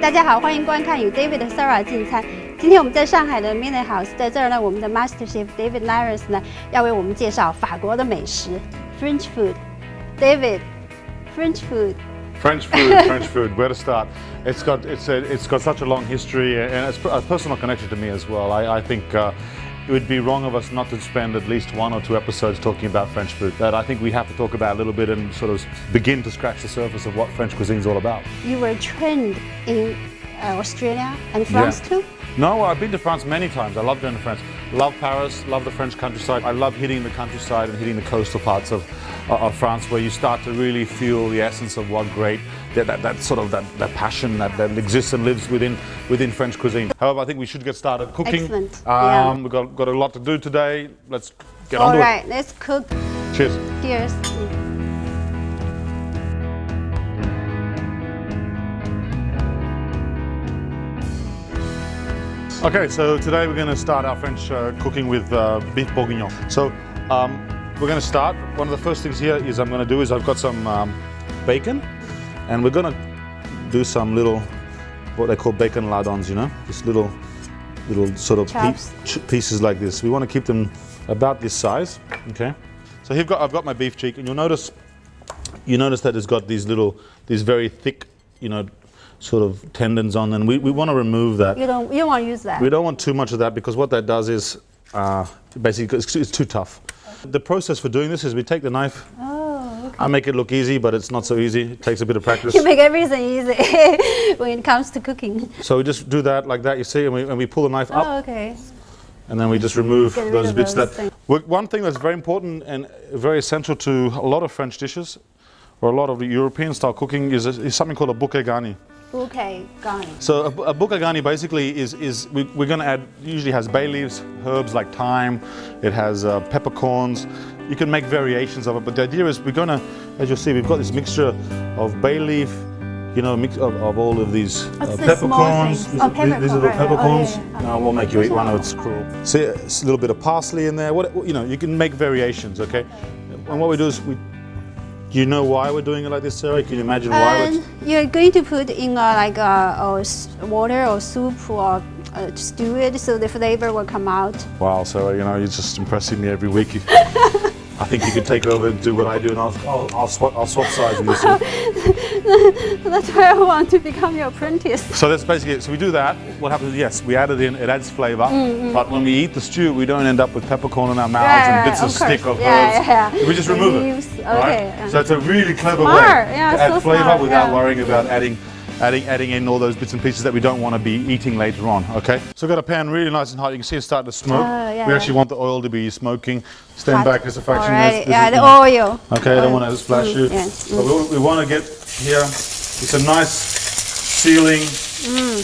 大家好，欢迎观看与 David 和 Sarah 进餐。今天我们在上海的 Mini House， 在这儿呢，我们的 Master Chef David Laris 呢，要为我们介绍法国的美食 French food。David, French food. French food. Where to start? It's got such a long history, and it's a personal connection to me as well. I think it would be wrong of us not to spend at least 1 or 2 episodes talking about French food. That I think we have to talk about a little bit and sort of begin to scratch the surface of what French cuisine is all about. You were trained in Australia and France too? No, I've been to France many times. I love going to France. Love Paris, love the French countryside. I love hitting the countryside and hitting the coastal parts of France, where you start to really feel the essence of what great, that passion that exists and lives within French cuisine. However, I think we should get started cooking. Excellent. We've got a lot to do today. Let's get on to it. All right, let's cook. Cheers. Cheers. Okay, so today we're going to start our French cooking with beef bourguignon. So we're going to start. One of the first things here is I'm going to do is I've got some bacon, and we're going to do some little, what they call bacon lardons, you know, just little sort of pieces like this. We want to keep them about this size. Okay, so I've got my beef cheek, and you'll notice that it's got these very thick, you know, sort of tendons on, and we want to remove that. You don't want to use that. We don't want too much of that, because what that does is basically it's too tough. The process for doing this is we take the knife. Oh, okay. I make it look easy, but it's not so easy. It takes a bit of practice. You make everything easy when it comes to cooking. So we just do that like that, you see, and we pull the knife up. Oh, okay. And then we just remove those bits. Things. One thing that's very important and very essential to a lot of French dishes, or a lot of the European style cooking, is something called a bouquet garni. Bouquet garni. So a bouquet garni basically we're going to add, usually has bay leaves, herbs like thyme, it has peppercorns. You can make variations of it, but the idea is we're going to, as you'll see, we've got this mixture of bay leaf, you know, mix of all of these peppercorns. These little peppercorns. Oh, yeah. No, we'll make you eat one, it's cruel. See, it's a little bit of parsley in there. You know, you can make variations, okay? And what we do is do you know why we're doing it like this, Sarah? Can you imagine why? You're going to put in water or soup or stew it so the flavor will come out. Wow, Sarah, you know, you're just impressing me every week. I think you can take over and do what I do, and I'll swap sides with you. That's why I want to become your apprentice. So that's basically it. So we do that. What happens is, yes, we add it in, it adds flavor, but when we eat the stew, we don't end up with peppercorn in our mouths and bits of stick of herbs. We just remove it. Okay. Right? So it's a really clever way to add flavor without worrying about adding in all those bits and pieces that we don't want to be eating later on, okay? So I've got a pan really nice and hot. You can see it's starting to smoke. We actually want the oil to be smoking. Stand back as a fraction. The oil. Okay, I don't want to splash you. But we want to get here, it's a nice sealing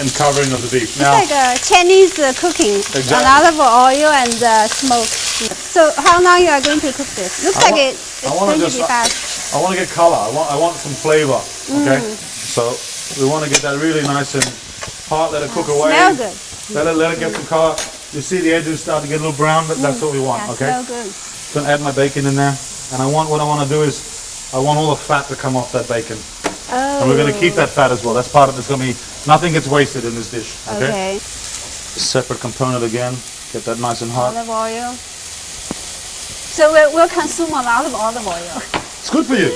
and covering of the beef. Now, it's like Chinese cooking. Exactly. A lot of oil and smoke. So how long you are going to cook this? Looks like it's going to be fast. I want to get color. I want some flavor, okay? So we want to get that really nice and hot, let it cook away. Smell good. Let it get some color. You see the edges start to get a little brown, but that's what we want, okay? Smell good. I'm going to add my bacon in there, and what I want to do is I want all the fat to come off that bacon. Oh. And we're going to keep that fat as well. That's part of it's going to be, nothing gets wasted in this dish, okay? Separate component again, get that nice and hot. Olive oil. So we'll consume a lot of olive oil. It's good for you.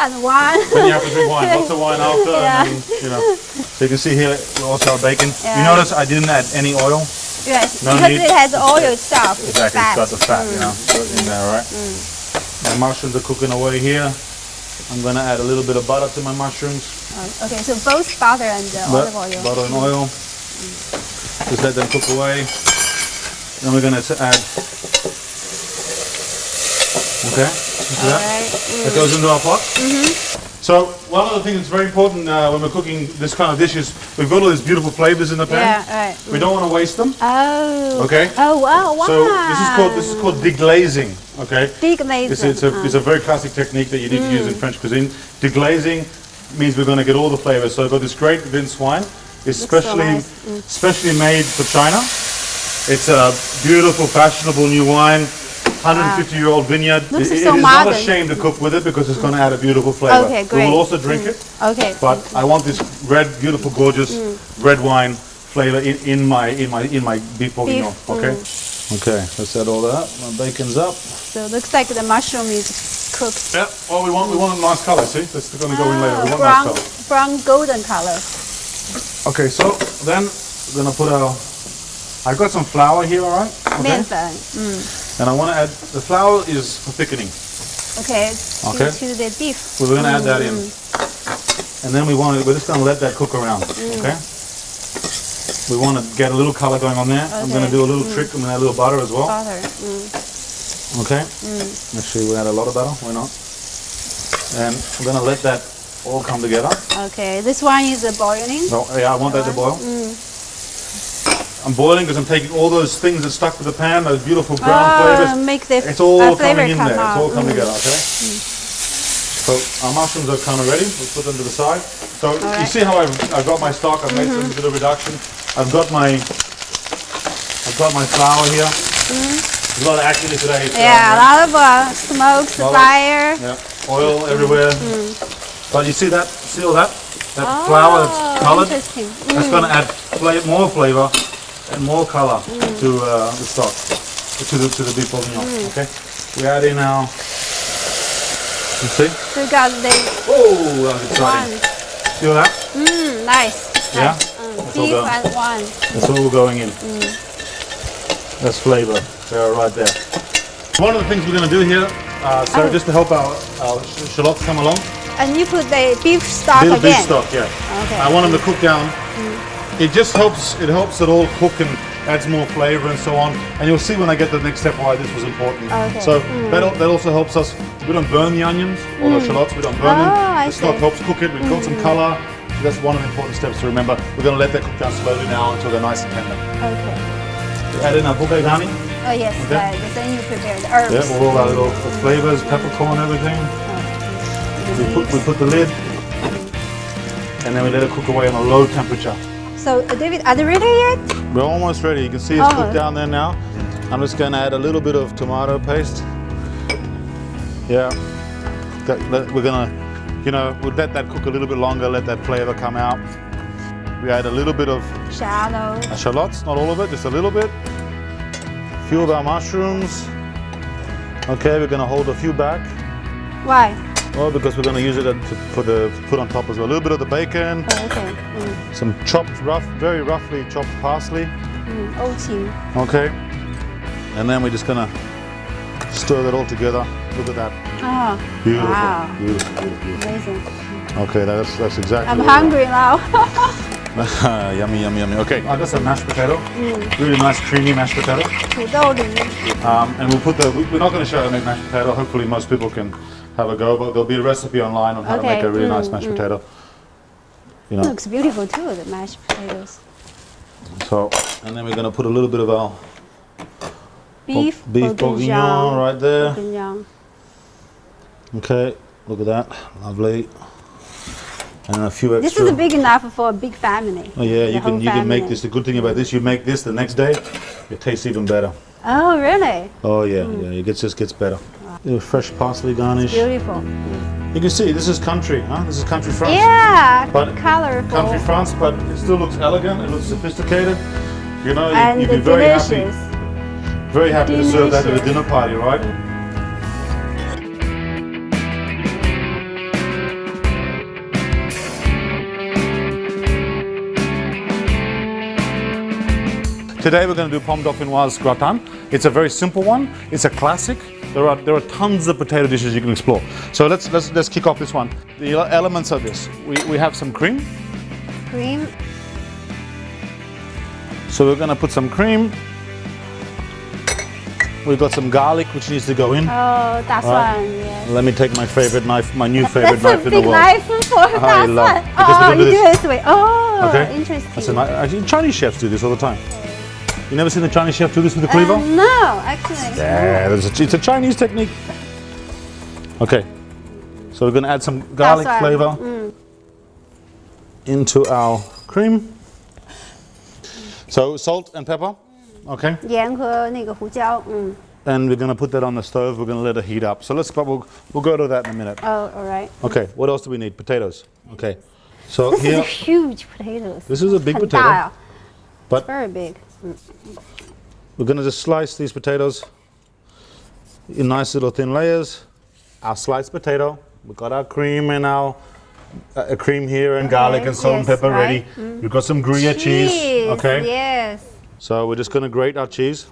And wine. Then you have to drink wine, lots of wine after, and then, you know. So you can see here also our bacon. You notice I didn't add any oil. Yes, because it has oil itself. Exactly, it's got the fat, you know, in there, right? My mushrooms are cooking away here. I'm going to add a little bit of butter to my mushrooms. Okay, so both butter and olive oil. Butter and oil. Just let them cook away. Then we're going to add. Okay. That goes into our pot. So one of the things that's very important when we're cooking this kind of dishes, we've got all these beautiful flavors in the pan. We don't want to waste them. Oh. Okay. Oh wow! So this is called deglazing. Okay. Deglazing. It's a very classic technique that you need to use in French cuisine. Deglazing means we're going to get all the flavors. So I've got this great Vince wine, specially made for China. It's a beautiful, fashionable new wine. 150-year-old vineyard. Looks It so is not a modern. shame to cook with it because it's going to add a beautiful flavor. Okay, We great. will also drink it, Okay. but I want this red, beautiful, gorgeous red wine flavor in my beef bourguignon. Okay. Okay. Let's add all that. My bacon's up. So it looks like the mushroom is cooked. Yeah. Well, we want a nice color. See, that's going to go in later. We want nice color. Brown golden color. Okay. So then we're going to put our. I've got some flour here. All right. Okay. 面粉. And I want to add the flour is for thickening. Okay. Okay. To the beef. We're going to add that in, and then we're just going to let that cook around. Okay. We want to get a little color going on there. Okay. I'm going to do a little trick. I'm going to add a little butter as well. Butter. Okay. Actually, we add a lot of butter. Why not? And I'm going to let that all come together. Okay. This one is boiling. So, yeah, I want that to boil. I'm boiling because I'm taking all those things that stuck to the pan, those beautiful brown flavors. Make the it's all flavor coming in come there. out. It's all coming together. Okay. So our mushrooms are kind of ready. We'll put them to the side. So you see how I've got my stock. I've made some bit of reduction. I've got my flour here. There's a lot of activity today. Yeah, a lot of smoke, fire. Yeah, oil everywhere. But you see that? See all that? That flour that's colored. Interesting. That's going to add more flavor and more color to the stock, to the beef bourguignon. Okay. We add in our. You see? So we got the Oh, that was exciting. See all that? nice. Yeah? Beef and wine. That's all going in. That's flavor. They're right there. One of the things we're going to do here, Sarah, just to help our shallots come along. And you put the beef stock Little again. beef stock, yeah. Okay. I want them to cook down. It just helps. It helps it all cook and adds more flavor and so on. And you'll see when I get to the next step why this was important. Okay. So that also helps us. We don't burn the onions or the shallots. We don't burn them. I The stock see. helps cook it. We've got some color. So that's one of the important steps to remember. We're going to let that cook down slowly now until they're nice and tender. Okay. Add in our bourguignon. Oh yes, Okay. then you prepare the herbs. Yeah, with all our little flavors, peppercorn, everything. We put the lid, and then we let it cook away on a low temperature. So David, are they ready yet? We're almost ready. You can see it's cooked down there now. I'm just going to add a little bit of tomato paste. Yeah, we're going to, we'll let that cook a little bit longer, let that flavor come out. We add a little bit of shallots, not all of it, just a little bit. A few of our mushrooms. Okay, we're going to hold a few back. Why? Well, because we're going to use it to put on top as well. A little bit of the bacon. Oh, okay. Some chopped, very roughly chopped parsley. Okay. And then we're just going to stir that all together. Look at that. Oh, beautiful. Wow. Beautiful. Amazing. Okay, that's exactly. I'm hungry now. Yummy, yummy, yummy. Okay, I got some mashed potato. Really nice, creamy mashed potato. 土豆里面. And we'll put we're not going to show how to make mashed potato. Hopefully most people can have a go, but there'll be a recipe online on how to make a really nice mashed potato. You know. Looks beautiful too, the mashed potatoes. So, and then we're going to put a little bit of our Beef bourguignon right there. Bourguignon. Okay, look at that, lovely. And a few extra. This is big enough for a big family. Oh yeah, you can make this. The good thing about this, you make this the next day, it tastes even better. Oh really? Oh yeah, yeah, it just gets better. Little fresh parsley garnish. Beautiful. You can see this is country, huh? This is country France. Yeah, But colorful. Country France, but it still looks elegant. It looks sophisticated. You know, And you'd be very delicious. happy to serve that at a dinner party, right? Today we're going to do pomme dauphinoise gratin. It's a very simple one. It's a classic. There are tons of potato dishes you can explore. So let's kick off this one. The elements of this. We have some cream. Cream. So we're going to put some cream. We've got some garlic which needs to go in. Oh, 大蒜, yes. Let me take my favorite knife, my new favorite knife in the world. That's a big knife for 大蒜. Oh, you do it this way. Oh, okay. Interesting. That's actually, Chinese chefs do this all the time. You never seen a Chinese chef do this with a cleaver? No, actually. Yeah, it's a Chinese technique. Okay, so we're going to add some garlic flavor into our cream. So salt and pepper. Okay. 盐和那个胡椒. and we're going to put that on the stove. We're going to let it heat up. So we'll go to that in a minute. Oh, all right. Okay, what else do we need? Potatoes. Okay, so This here, is huge potatoes. this is a big 很大 potato, 呀 but Very big. we're going to just slice these potatoes in nice little thin layers. Our sliced potato. We've got our cream and our cream here and garlic and salt and yes, pepper right. ready. We've got some Gruyere cheese. Okay. Yes. So we're just going to grate our cheese.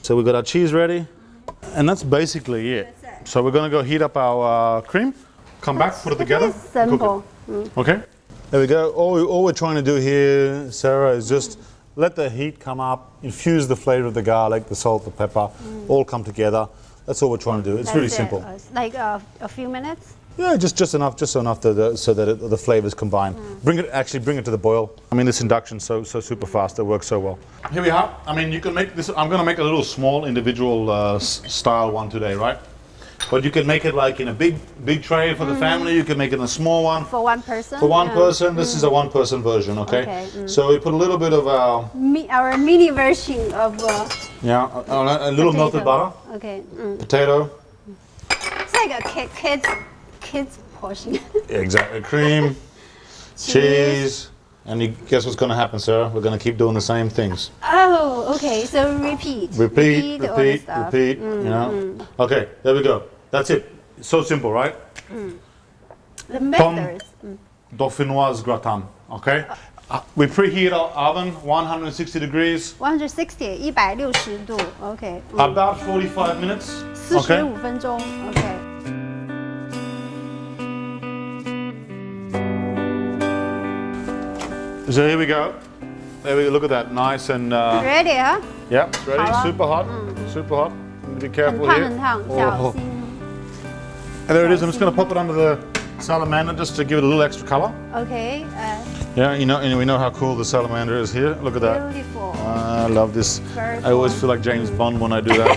So we've got our cheese ready, and that's basically it. So we're going to go heat up our cream. Come back, put it together. It's simple. Cook it. Okay. There we go. All we're trying to do here, Sarah, is just let the heat come up, infuse the flavor of the garlic, the salt, the pepper, all come together. That's all we're trying to do. It's really That's it. simple. Like a few minutes. Yeah, just enough so that the flavors combine. Bring it to the boil. I mean, this induction's so super fast. It works so well. Here we are. I mean, you can make this. I'm going to make a little small individual style one today, right? But you can make it like in a big tray for the family. You can make it in a small one. For one person? For one person, this is a one-person version, okay? Okay, So we put a little bit of our mini version of a little melted butter, Okay. potato, It's like a kids portion. exactly, cream, cheese, and you guess what's going to happen, Sarah? We're going to keep doing the same things. Oh, okay. So repeat. Repeat, all the stuff. repeat, you know? Okay, there we go. That's it. It's so simple, right? The methods. Dauphinoise gratin, okay? We preheat our oven 160 degrees, 160, 160度 OK. about 45 minutes, okay? 45分钟 OK. So here we go. There we go. Look at that, nice and Ready, huh? yeah, it's ready. 好了。 Super hot, super hot. Need to be 很 careful 烫 here. 很烫， Oh. 小心。 And there it is. I'm just going to pop it under the salamander just to give it a little extra color. OK. Yeah, you know, and we know how cool the salamander is here. Look at that. Beautiful. I love this. Very I always fun. feel like James Bond when I do that.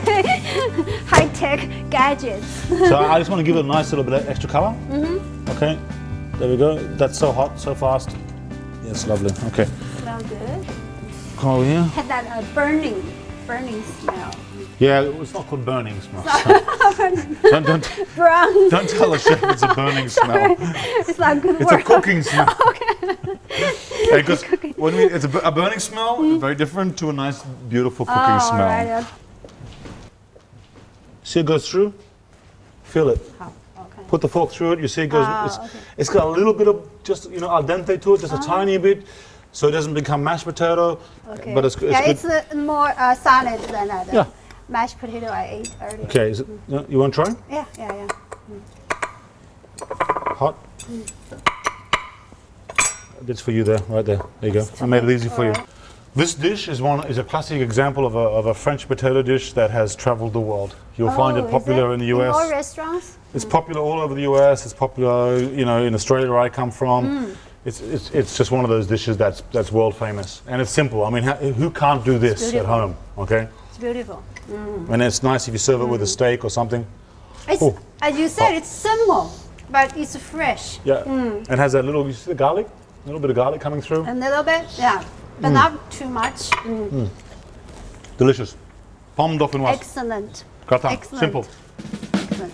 High-tech gadgets. So I just want to give it a nice little bit of extra color. Okay, there we go. That's so hot, so fast. Yeah, it's lovely. Okay, Smell good. come over here. Had that burning smell. Yeah, it's not called burning smell. don't Brown. don't tell a chef it's a burning smell. It's not good It's word. a cooking smell. Because when it's a burning smell, very different to a nice, beautiful cooking smell. Right. See it goes through? Feel it. Okay. Put the fork through it. You see it goes. Okay. It's got a little bit of just al dente to it, just a tiny bit, so it doesn't become mashed potato. Okay. But it's good. It's more solid than the Yeah. mashed potato I ate earlier. Okay. Is it, you want to try? Yeah. Hot. That's for you there, right there. There you go. I made it easy for you. Alright. This dish is a classic example of a French potato dish that has traveled the world. You'll find it popular in the US. In all restaurants? It's popular all over the US. It's popular, you know, in Australia where I come from. It's just one of those dishes that's world famous, and it's simple. I mean, who can't do this at beautiful. home? Okay, It's beautiful. and it's nice if you serve it with a steak or something. It's, Oh. as you said, it's simple, but it's fresh. Yeah, it has that little. You see the garlic? A little bit of garlic coming through. A little bit, yeah, but not too much. Delicious. Pomme dauphinoise. Excellent. Gratin. Excellent. Simple. Excellent.